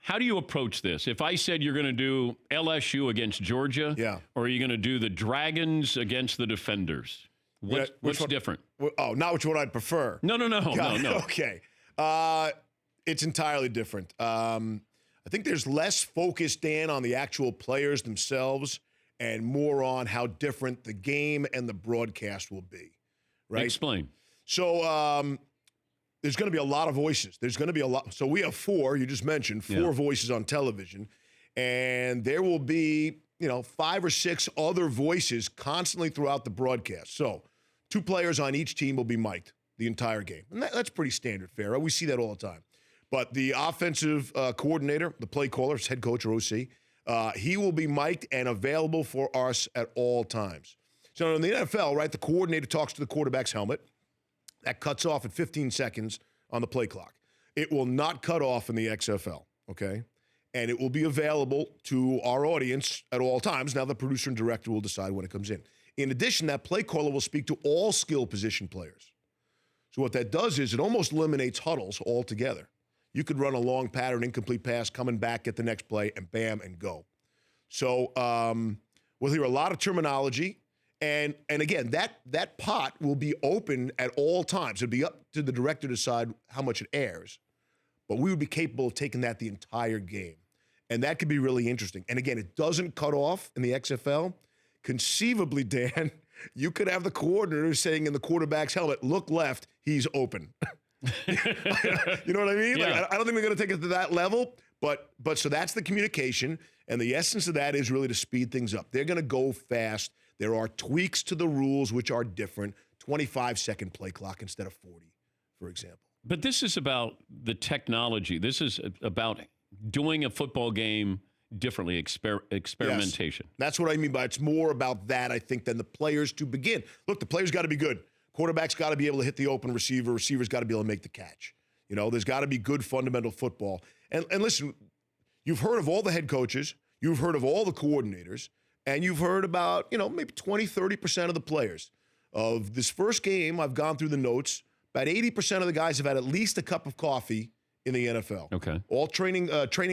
How do you approach this? If I said you're going to do LSU against Georgia, or are you going to do the Dragons against the Defenders? What's different? Oh, not which one I'd prefer. No. Okay. It's entirely different. I think there's less focus, Dan, on the actual players themselves and more on how different the game and the broadcast will be. Right? Explain. So there's going to be a lot of voices. There's going to be a lot. So we have four, you just mentioned, four voices on television. And there will be, 5 or 6 other voices constantly throughout the broadcast. So 2 players on each team will be mic'd the entire game. And that's pretty standard fare. We see that all the time. But the offensive coordinator, the play caller, head coach or OC, he will be mic'd and available for us at all times. So in the NFL, right, the coordinator talks to the quarterback's helmet. That cuts off at 15 seconds on the play clock. It will not cut off in the XFL, okay? And it will be available to our audience at all times. Now the producer and director will decide when it comes in. In addition, that play caller will speak to all skill position players. So what that does is it almost eliminates huddles altogether. You could run a long pattern, incomplete pass, coming back, get the next play, and bam, and go. So we'll hear a lot of terminology. And again, that pot will be open at all times. It'll be up to the director to decide how much it airs. But we would be capable of taking that the entire game. And that could be really interesting. And again, it doesn't cut off in the XFL. Conceivably, Dan, you could have the coordinator saying in the quarterback's helmet, look left, he's open. You know what I mean? Yeah. Like, I don't think they're going to take it to that level, but so that's the communication, and the essence of that is really to speed things up. They're going to go fast. There are tweaks to the rules which are different. 25-second play clock instead of 40, for example. But this is about the technology. This is about doing a football game differently, experimentation. Yes. That's what I mean by it's more about that, I think, than the players to begin. Look, the players got to be good. Quarterback's got to be able to hit the open receiver. Receiver's got to be able to make the catch. There's got to be good fundamental football. And listen, you've heard of all the head coaches. You've heard of all the coordinators. And you've heard about, maybe 20, 30% of the players. Of this first game, I've gone through the notes. About 80% of the guys have had at least a cup of coffee in the NFL. Okay. All training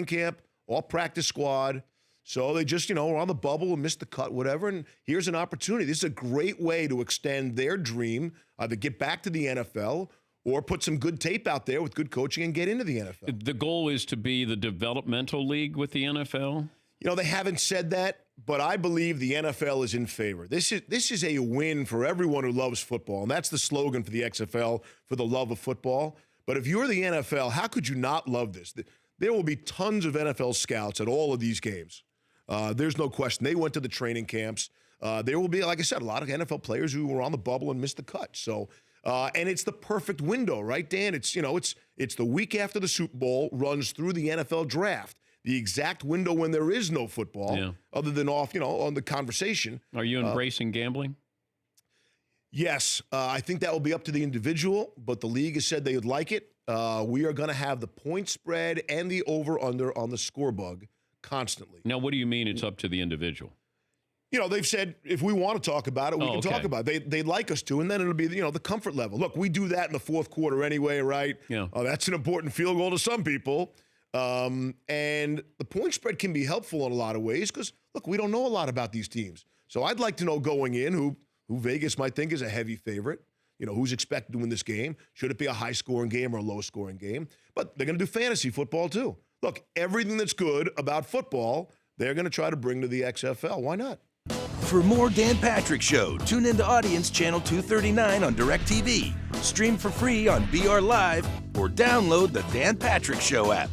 camp, all practice squad. So they just, are on the bubble and missed the cut, whatever. And here's an opportunity. This is a great way to extend their dream, either get back to the NFL or put some good tape out there with good coaching and get into the NFL. The goal is to be the developmental league with the NFL? They haven't said that, but I believe the NFL is in favor. This is a win for everyone who loves football, and that's the slogan for the XFL, for the love of football. But if you're the NFL, how could you not love this? There will be tons of NFL scouts at all of these games. There's no question. They went to the training camps. There will be, like I said, a lot of NFL players who were on the bubble and missed the cut. So, and it's the perfect window, right, Dan? It's the week after the Super Bowl, runs through the NFL draft. The exact window when there is no football, other than on the conversation. Are you embracing gambling? Yes, I think that will be up to the individual, but the league has said they would like it. We are going to have the point spread and the over-under on the scorebug constantly. Now, what do you mean it's up to the individual? They've said if we want to talk about it, we can talk about it. They'd like us to, and then it'll be, the comfort level. Look, we do that in the fourth quarter anyway, right? Yeah. That's an important field goal to some people. And the point spread can be helpful in a lot of ways because, look, we don't know a lot about these teams. So I'd like to know going in who Vegas might think is a heavy favorite, who's expected to win this game. Should it be a high-scoring game or a low-scoring game? But they're going to do fantasy football too. Look, everything that's good about football, they're going to try to bring to the XFL. Why not? For more Dan Patrick Show, tune into Audience Channel 239 on DirecTV. Stream for free on BR Live or download the Dan Patrick Show app.